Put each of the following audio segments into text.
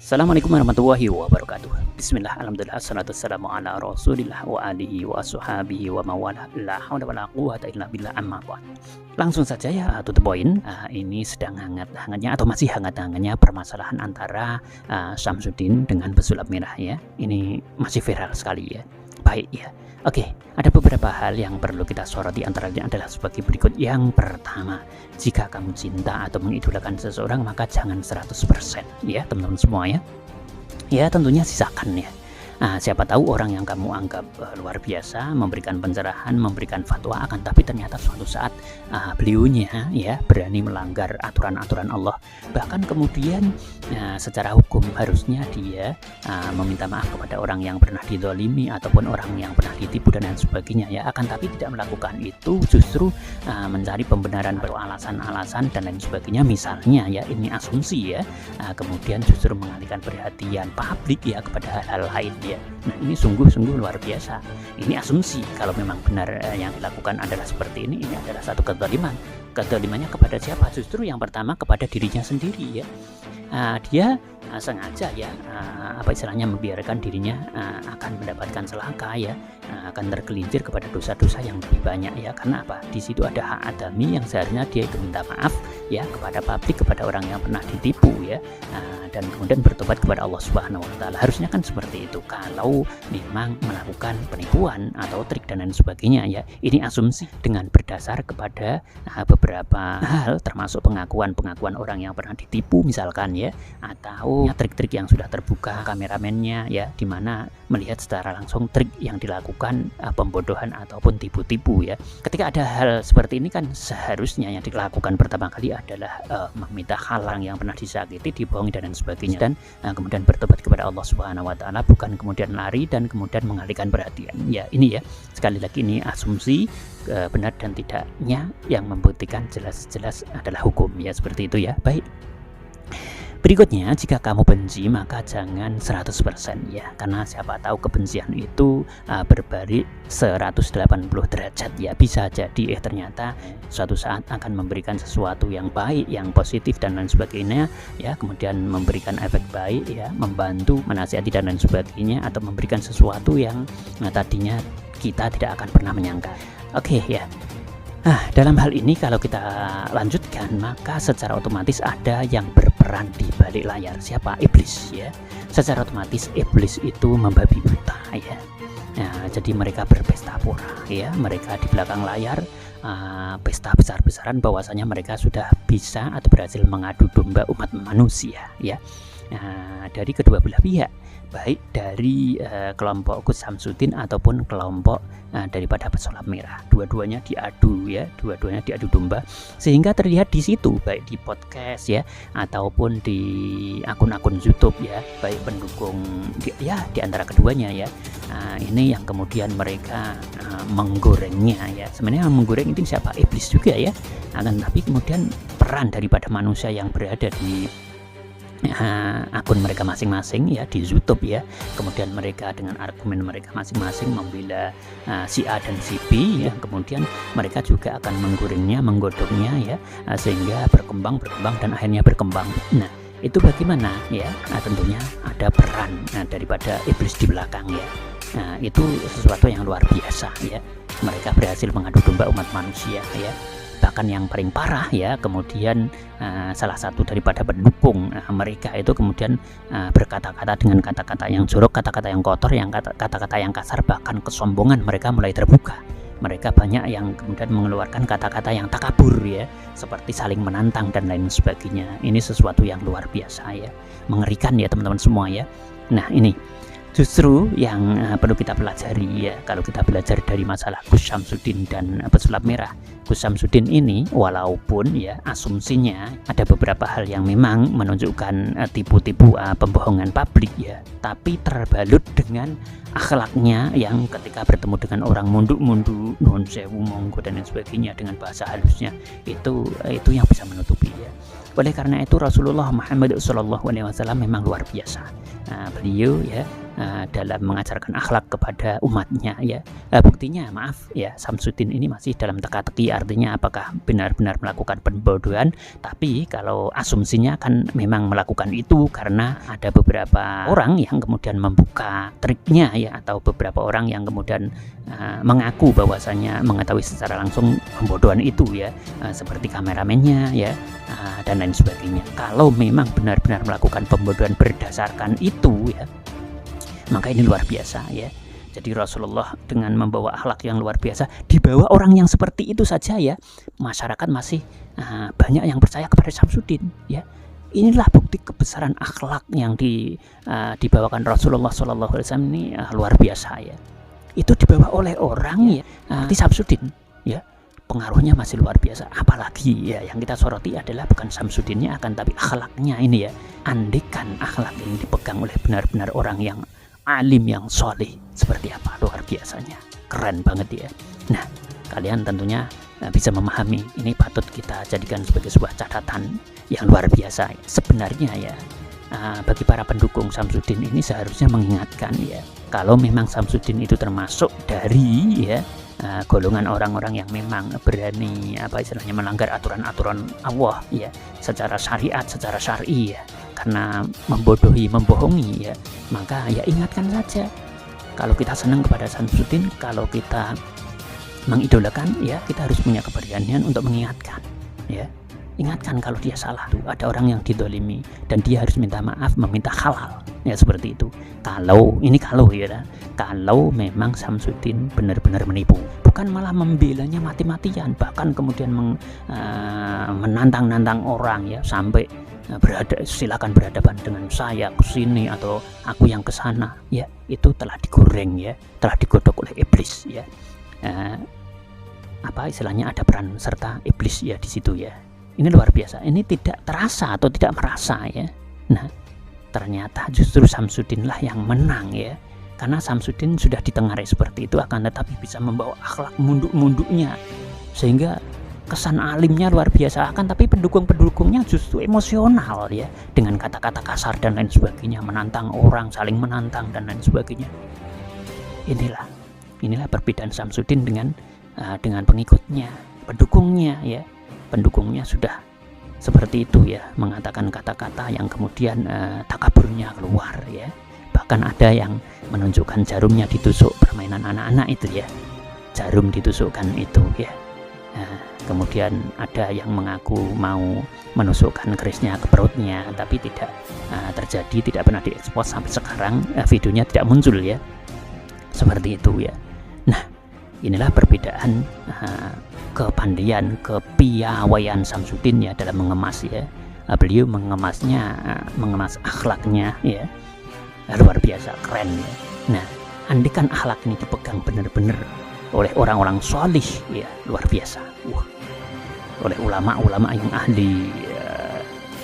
Assalamualaikum warahmatullahi wabarakatuh. Bismillah, alhamdulillah, assalatu wassalamu ala rasulillah wa alihi wa ashabihi wa mawala. La hawla wala quwata illa billah, amma ba'd. Langsung saja ya, to the point. Ini sedang hangat-hangatnya atau masih hangat-hangatnya permasalahan antara Syamsuddin dengan pesulap merah ya. Ini masih viral sekali ya. Baik ya. Oke, ada beberapa hal yang perlu kita soroti, antaranya adalah sebagai berikut. Yang pertama, jika kamu cinta atau mengidolakan seseorang, maka jangan 100% ya teman-teman semua ya. Ya tentunya sisakan ya. Siapa tahu orang yang kamu anggap luar biasa memberikan pencerahan, memberikan fatwa, akan tapi ternyata suatu saat beliaunya ya berani melanggar aturan-aturan Allah. Bahkan kemudian secara hukum harusnya dia meminta maaf kepada orang yang pernah dizalimi ataupun orang yang pernah ditipu dan lain sebagainya ya. Akan tapi tidak melakukan itu, justru mencari pembenaran atau alasan-alasan dan lain sebagainya. Misalnya ya, ini asumsi ya, kemudian justru mengalihkan perhatian publik ya kepada hal-hal lain ya. Nah, ini sungguh-sungguh luar biasa. Ini asumsi. Kalau memang benar yang dilakukan adalah seperti ini adalah satu kezaliman. Kezalimannya kepada siapa? Justru yang pertama kepada dirinya sendiri ya. Dia sengaja ya, apa istilahnya, membiarkan dirinya akan mendapatkan celaka ya, akan tergelincir kepada dosa-dosa yang lebih banyak ya. Karena apa? Di situ ada hak adami yang seharusnya dia itu minta maaf ya kepada publik, kepada orang yang pernah ditipu ya, dan kemudian bertobat kepada Allah Subhanahu wa taala. Harusnya kan seperti itu kalau memang melakukan penipuan atau trik dan lain sebagainya ya. Ini asumsi dengan berdasar kepada beberapa hal, termasuk pengakuan orang yang pernah ditipu misalkan ya, atau trik-trik yang sudah terbuka kameramennya ya, dimana melihat secara langsung trik yang dilakukan pembodohan ataupun tipu-tipu ya. Ketika ada hal seperti ini kan seharusnya yang dilakukan pertama kali adalah meminta halang yang pernah disakiti, dibohongi dan lain sebagainya, dan kemudian bertobat kepada Allah Subhanahu wa taala, bukan kemudian lari dan kemudian mengalihkan perhatian ya. Ini ya, sekali lagi ini asumsi, benar dan tidaknya yang membuktikan jelas-jelas adalah hukum ya, seperti itu ya. Baik. Berikutnya, jika kamu benci maka jangan 100% ya, karena siapa tahu kebencian itu berbalik 180 derajat ya. Bisa jadi ternyata suatu saat akan memberikan sesuatu yang baik, yang positif dan lain sebagainya ya, kemudian memberikan efek baik ya, membantu, menasihati dan lain sebagainya, atau memberikan sesuatu yang tadinya kita tidak akan pernah menyangka. Oke ya. Dalam hal ini kalau kita lanjutkan, maka secara otomatis ada yang berperan di balik layar. Siapa? Iblis ya. Secara otomatis iblis itu membabi buta ya. Jadi mereka berpesta pora ya, mereka di belakang layar pesta besar-besaran bahwasanya mereka sudah bisa atau berhasil mengadu domba umat manusia ya. Dari kedua belah pihak, baik dari kelompok Gus Syamsuddin ataupun kelompok daripada pesulap merah, dua-duanya diadu ya, dua-duanya diadu domba, sehingga terlihat di situ, baik di podcast ya ataupun di akun-akun YouTube ya, baik pendukung ya di antara keduanya ya. Ini yang kemudian mereka menggorengnya ya. Sebenarnya yang menggoreng itu siapa? Iblis juga ya. Tapi kemudian peran daripada manusia yang berada di akun mereka masing-masing ya di YouTube ya, kemudian mereka dengan argumen mereka masing-masing membela si A dan si B ya, kemudian mereka juga akan menggorengnya, menggodoknya ya, sehingga berkembang dan akhirnya berkembang. Nah, itu bagaimana ya? Tentunya ada peran daripada iblis di belakang ya. Itu sesuatu yang luar biasa ya. Mereka berhasil mengadu domba umat manusia ya. Bahkan yang paling parah ya, kemudian salah satu daripada pendukung mereka itu kemudian berkata-kata dengan kata-kata yang jorok, kata-kata yang kotor, kata-kata yang kasar, bahkan kesombongan mereka mulai terbuka. Mereka banyak yang kemudian mengeluarkan kata-kata yang takabur ya, seperti saling menantang dan lain sebagainya. Ini sesuatu yang luar biasa ya, mengerikan ya teman-teman semua ya. Nah, ini justru yang perlu kita pelajari ya, kalau kita belajar dari masalah Gus Syamsuddin dan pesulap merah. Gus Syamsuddin ini walaupun ya asumsinya ada beberapa hal yang memang menunjukkan tipu-tipu pembohongan publik ya, tapi terbalut dengan akhlaknya yang ketika bertemu dengan orang mundu-mundu, non sewu, monggo dan lain sebagainya, dengan bahasa halusnya itu yang bisa menutupi ya. Oleh karena itu Rasulullah Muhammad SAW memang luar biasa. Beliau ya dalam mengajarkan akhlak kepada umatnya ya. Buktinya maaf ya, Samsudin ini masih dalam teka-teki, artinya apakah benar-benar melakukan pembodohan, tapi kalau asumsinya kan memang melakukan itu karena ada beberapa orang yang kemudian membuka triknya ya, atau beberapa orang yang kemudian mengaku bahwasanya mengetahui secara langsung pembodohan itu ya, seperti kameramennya ya, dan lain sebagainya. Kalau memang benar-benar melakukan pembodohan berdasarkan itu ya, maka ini luar biasa ya. Jadi Rasulullah dengan membawa akhlak yang luar biasa, dibawa orang yang seperti itu saja ya, masyarakat masih banyak yang percaya kepada Samsudin ya. Inilah bukti kebesaran akhlak yang dibawakan Rasulullah SAW ini luar biasa ya. Itu dibawa oleh orang ya seperti Samsudin ya, pengaruhnya masih luar biasa. Apalagi ya yang kita soroti adalah bukan Samsudinnya, akan tapi akhlaknya ini ya. Andikan akhlak ini dipegang oleh benar-benar orang yang alim, yang soleh, seperti apa luar biasanya, keren banget ya. Nah, kalian tentunya bisa memahami, ini patut kita jadikan sebagai sebuah catatan yang luar biasa. Sebenarnya ya, bagi para pendukung Samsudin ini seharusnya mengingatkan ya, kalau memang Samsudin itu termasuk dari ya golongan orang-orang yang memang berani istilahnya melanggar aturan-aturan Allah ya, secara syariat, secara syar'i ya, karena membodohi, membohongi ya, maka ya ingatkan saja. Kalau kita senang kepada Samsudin, kalau kita mengidolakan ya, kita harus punya keberanian untuk mengingatkan ya. Ingatkan kalau dia salah tuh, ada orang yang didolimi dan dia harus minta maaf, meminta halal ya, seperti itu. Kalau ya, kalau memang Samsudin benar-benar menipu, bukan malah membelanya mati-matian, bahkan kemudian menantang-nantang orang ya, sampai silakan berhadapan dengan saya ke sini atau aku yang ke sana ya, itu telah digoreng ya, telah digodok oleh iblis ya. Istilahnya ada peran serta iblis ya di situ ya. Ini luar biasa, ini tidak terasa atau tidak merasa ya. Nah, ternyata justru Samsudin lah yang menang ya, karena Samsudin sudah ditengarai seperti itu, akan tetapi bisa membawa akhlak munduk-munduknya sehingga kesan alimnya luar biasa, akan tapi pendukung-pendukungnya justru emosional ya, dengan kata-kata kasar dan lain sebagainya, menantang orang, saling menantang dan lain sebagainya. Inilah perbedaan Samsudin dengan pengikutnya, pendukungnya ya. Pendukungnya sudah seperti itu ya, mengatakan kata-kata yang kemudian takaburnya keluar ya. Bahkan ada yang menunjukkan jarumnya ditusuk, permainan anak-anak itu ya, jarum ditusukkan itu ya. Kemudian ada yang mengaku mau menusukkan kerisnya ke perutnya, tapi tidak terjadi, tidak pernah diekspos sampai sekarang, videonya tidak muncul ya, seperti itu ya. Nah, inilah perbedaan kepandaian, kepiawaian Samsudin ya dalam mengemas ya. Beliau mengemas akhlaknya ya, luar biasa, keren ya. Nah, andikan akhlak ini dipegang benar-benar oleh orang-orang solih ya, luar biasa. Oleh ulama-ulama yang ahli,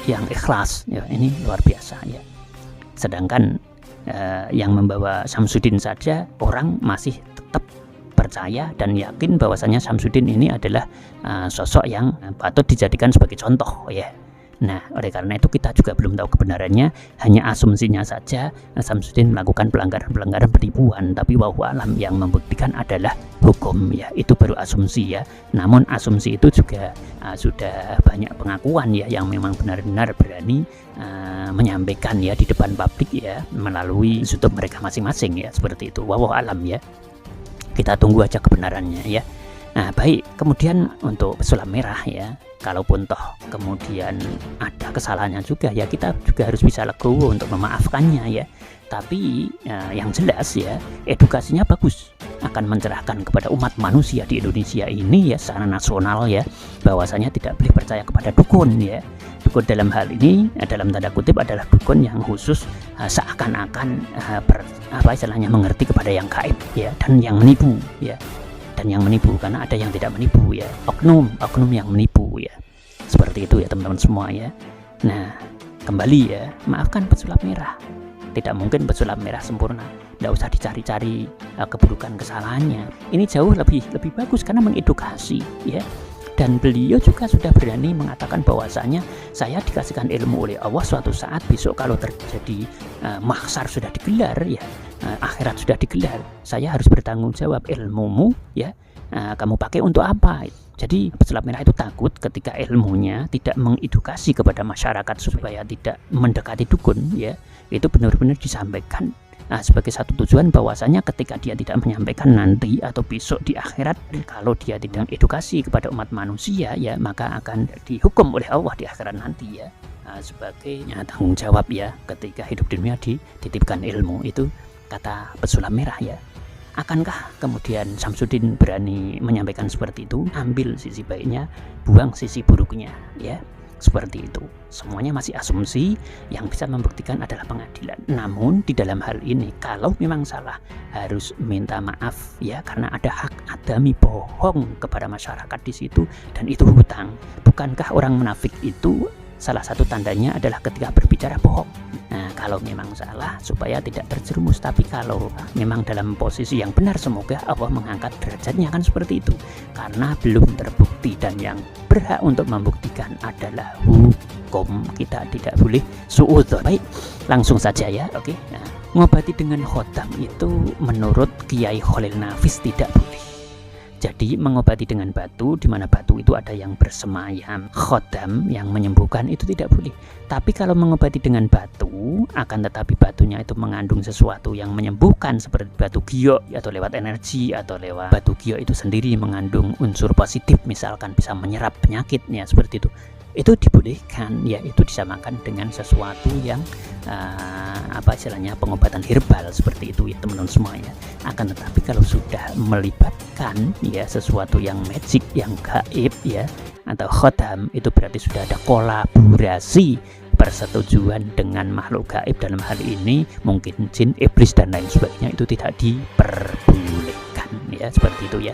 yang ikhlas ya, ini luar biasa ya. Sedangkan yang membawa Samsudin saja orang masih tetap percaya dan yakin bahwasanya Samsudin ini adalah sosok yang patut dijadikan sebagai contoh ya. Nah, oleh karena itu kita juga belum tahu kebenarannya, hanya asumsinya saja Samsudin melakukan pelanggaran penipuan, tapi wallahu alam yang membuktikan adalah hukum ya, itu baru asumsi ya. Namun asumsi itu juga sudah banyak pengakuan ya, yang memang benar-benar berani menyampaikan ya di depan publik ya, melalui YouTube mereka masing-masing ya, seperti itu. Wallahu alam ya. Kita tunggu aja kebenarannya ya. Nah, baik, kemudian untuk pesulap merah ya, kalaupun toh kemudian ada kesalahannya juga ya, kita juga harus bisa legowo untuk memaafkannya ya. Tapi yang jelas ya, edukasinya bagus, akan mencerahkan kepada umat manusia di Indonesia ini ya, secara nasional ya, bahwasanya tidak boleh percaya kepada dukun ya. Dukun dalam hal ini dalam tanda kutip adalah dukun yang khusus seakan-akan istilahnya mengerti kepada yang gaib ya, dan yang menipu ya. Dan yang menipu, karena ada yang tidak menipu ya, oknum yang menipu ya, seperti itu ya teman-teman semua ya. Nah, kembali ya, maafkan pesulap merah. Tidak mungkin pesulap merah sempurna, tidak usah dicari-cari keburukan kesalahannya. Ini jauh lebih bagus karena mengedukasi ya. dan beliau juga sudah berani mengatakan bahwasanya saya dikasihkan ilmu oleh Allah, suatu saat besok kalau terjadi mahsyar sudah digelar ya, akhirat sudah digelar, saya harus bertanggung jawab ilmumu ya, kamu pakai untuk apa. Jadi pesulap merah itu takut ketika ilmunya tidak mengedukasi kepada masyarakat supaya tidak mendekati dukun ya, itu benar-benar disampaikan sebagai satu tujuan bahwasanya ketika dia tidak menyampaikan nanti atau besok di akhirat, kalau dia tidak edukasi kepada umat manusia ya, maka akan dihukum oleh Allah di akhirat nanti ya, sebagai tanggung jawab ya ketika hidup di dunia dititipkan ilmu. Itu kata pesulap merah ya. Akankah kemudian Samsudin berani menyampaikan seperti itu? Ambil sisi baiknya, buang sisi buruknya ya. Seperti itu. Semuanya masih asumsi, yang bisa membuktikan adalah pengadilan. Namun di dalam hal ini kalau memang salah harus minta maaf ya, karena ada hak adami bohong kepada masyarakat di situ, dan itu hutang. Bukankah orang munafik itu salah satu tandanya adalah ketika berbicara bohong? Nah, kalau memang salah supaya tidak terjerumus, tapi kalau memang dalam posisi yang benar, semoga Allah mengangkat derajatnya, kan seperti itu. Karena belum terbukti, dan yang berhak untuk membuktikan adalah hukum. Kita tidak boleh suudzon. Baik, langsung saja ya. Oke. Nah, ngobati dengan khotam itu menurut Kiai Khalil Nafis tidak boleh. Jadi mengobati dengan batu, di mana batu itu ada yang bersemayam, khotam yang menyembuhkan, itu tidak boleh. Tapi kalau mengobati dengan batu, akan tetapi batunya itu mengandung sesuatu yang menyembuhkan seperti batu giok atau lewat energi, atau lewat batu giok itu sendiri mengandung unsur positif, misalkan bisa menyerap penyakitnya seperti itu dibolehkan ya, itu disamakan dengan sesuatu yang istilahnya pengobatan herbal seperti itu ya teman-teman semua ya. Akan tetapi kalau sudah melibatkan ya sesuatu yang magic, yang gaib ya, atau khotam, itu berarti sudah ada kolaborasi, persetujuan dengan makhluk gaib, dalam hal ini mungkin jin, iblis dan lain sebagainya, itu tidak diperbolehkan ya, seperti itu ya.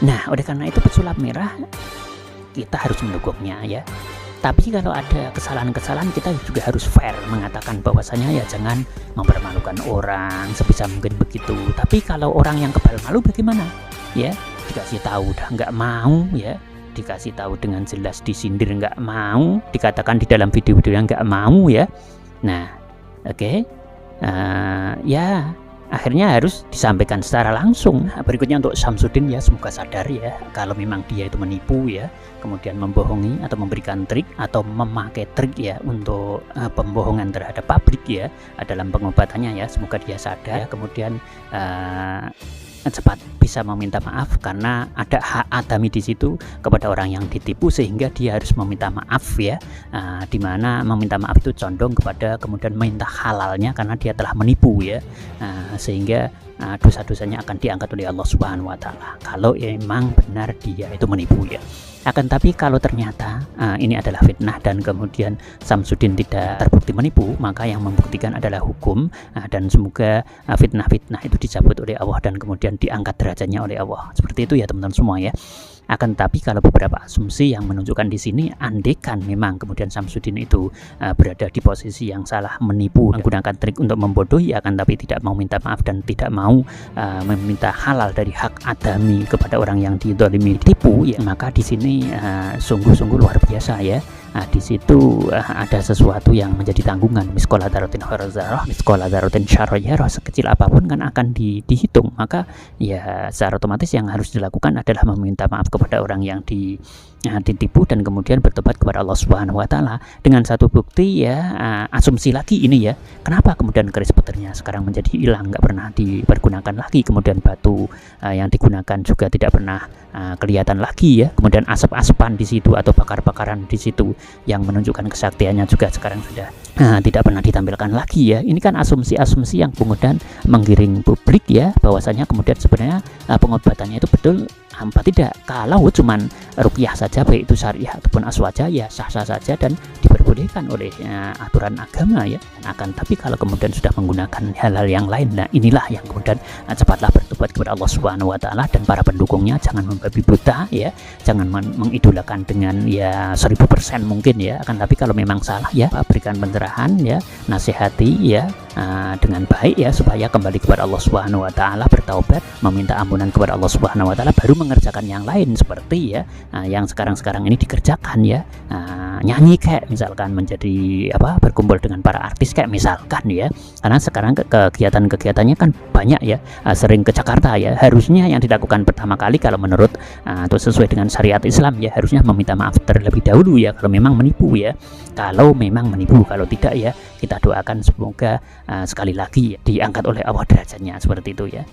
Nah, oleh karena itu pesulap merah kita harus mendukungnya ya. Tapi kalau ada kesalahan-kesalahan, kita juga harus fair mengatakan bahwasanya ya jangan mempermalukan orang, sebisa mungkin begitu. Tapi kalau orang yang kebal malu bagaimana? Ya, dikasih tahu udah nggak mau ya, dikasih tahu dengan jelas disindir nggak mau, dikatakan di dalam video-video yang nggak mau ya. Nah, oke. Ya akhirnya harus disampaikan secara langsung. Nah, berikutnya untuk Samsudin ya, semoga sadar ya kalau memang dia itu menipu ya, kemudian membohongi atau memberikan trik atau memakai trik ya untuk pembohongan terhadap pabrik ya dalam pengobatannya ya. Semoga dia sadar, kemudian cepat bisa meminta maaf, karena ada hak adami di situ kepada orang yang ditipu, sehingga dia harus meminta maaf ya, dimana meminta maaf itu condong kepada kemudian minta halalnya karena dia telah menipu ya, sehingga dosa-dosanya akan diangkat oleh Allah Subhanahu wa Ta'ala kalau memang benar dia itu menipu ya. Akan tapi kalau ternyata ini adalah fitnah dan kemudian Samsudin tidak terbukti menipu, maka yang membuktikan adalah hukum, dan semoga fitnah-fitnah itu dicabut oleh Allah dan kemudian diangkat derajatnya oleh Allah. Seperti itu ya teman-teman semua ya. Akan tapi kalau beberapa asumsi yang menunjukkan di sini, andaikan memang kemudian Samsudin itu berada di posisi yang salah, menipu, menggunakan trik untuk membodohi, akan tapi tidak mau minta maaf dan tidak mau meminta halal dari hak adami kepada orang yang dizalimi, ditipu ya, maka di sini sungguh-sungguh luar biasa ya. Di situ ada sesuatu yang menjadi tanggungan, miskola darotin horazarah, miskola darotin syarroyarah, sekecil apapun kan akan dihitung. Maka ya secara otomatis yang harus dilakukan adalah meminta maaf kepada orang yang ditipu dan kemudian bertobat kepada Allah Subhanahu wa Ta'ala. Dengan satu bukti ya, asumsi lagi ini ya, kenapa kemudian keris petirnya sekarang menjadi hilang, nggak pernah dipergunakan lagi, kemudian batu yang digunakan juga tidak pernah kelihatan lagi ya, kemudian asap-asapan di situ atau bakar-bakaran di situ yang menunjukkan kesaktiannya juga sekarang sudah tidak pernah ditampilkan lagi ya. Ini kan asumsi-asumsi yang kemudian menggiring publik ya, bahwasanya kemudian sebenarnya pengobatannya itu betul apa tidak. Kalau cuman ruqyah saja, baik itu syariah ataupun aswaja, ya sah-sah saja dan diperbolehkan oleh aturan agama ya. Akan tapi kalau kemudian sudah menggunakan hal-hal yang lain, nah inilah yang kemudian cepatlah bertobat kepada Allah Subhanahu wa taala, dan para pendukungnya jangan membabi buta ya, jangan mengidolakan dengan ya 1000% mungkin ya. Akan tapi kalau memang salah ya, berikan pencerahan ya, nasihati ya dengan baik ya, supaya kembali kepada Allah Subhanahu wa taala, bertaubat, meminta ampunan kepada Allah Subhanahu wa taala, baru mengerjakan yang lain seperti ya yang sekarang ini dikerjakan ya, nyanyi kayak misalkan, menjadi berkumpul dengan para artis kayak misalkan ya. Karena sekarang kegiatan-kegiatannya kan banyak ya, sering ke Jakarta ya. Harusnya yang dilakukan pertama kali kalau menurut atau sesuai dengan syariat Islam ya, harusnya meminta maaf terlebih dahulu ya kalau memang menipu ya. Kalau memang menipu, kalau tidak ya kita doakan semoga sekali lagi diangkat oleh Allah derajatnya, seperti itu ya.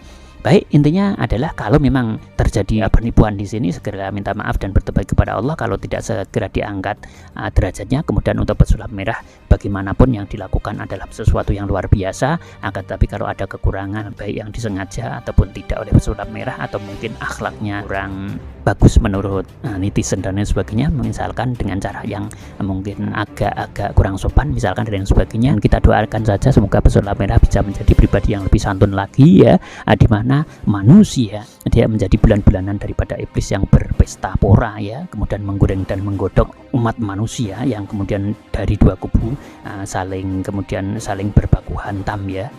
Baik, intinya adalah kalau memang terjadi penipuan di sini, segera minta maaf dan bertobat kepada Allah. Kalau tidak, segera diangkat derajatnya. Kemudian untuk pesulap merah, bagaimanapun yang dilakukan adalah sesuatu yang luar biasa. Akan tapi kalau ada kekurangan, baik yang disengaja ataupun tidak oleh pesulap merah, atau mungkin akhlaknya kurang bagus menurut netizen dan lain sebagainya, misalkan dengan cara yang mungkin agak kurang sopan misalkan dan sebagainya, kita doakan saja semoga pesulap merah bisa menjadi pribadi yang lebih santun lagi ya, di mana manusia dia menjadi bulan-bulanan daripada iblis yang berpesta pora ya, kemudian menggoreng dan menggodok umat manusia yang kemudian dari dua kubu saling berbaku hantam ya,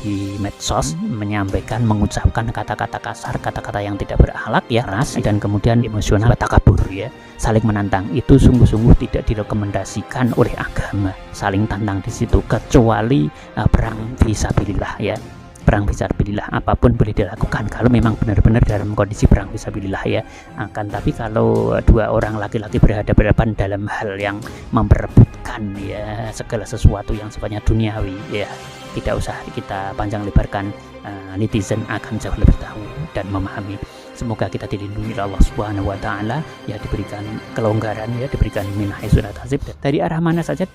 di medsos menyampaikan, mengucapkan kata-kata kasar, kata-kata yang tidak berakhlak ya, ras, dan kemudian emosional, takabur ya, saling menantang. Itu sungguh-sungguh tidak direkomendasikan oleh agama, saling tantang di situ, kecuali perang fisabilillah ya. Perang fisabilillah apapun boleh dilakukan kalau memang benar-benar dalam kondisi perang fisabilillah ya. Akan tapi kalau dua orang laki-laki berhadapan dalam hal yang memperebutkan ya segala sesuatu yang sifatnya duniawi ya, tidak usah kita panjang lebarkan, netizen akan jauh lebih tahu dan memahami. Semoga kita dilindungi oleh Allah Subhanahu wa taala ya, diberikan kelonggaran ya, diberikan min haitsu la tahtasib, dari arah mana saja.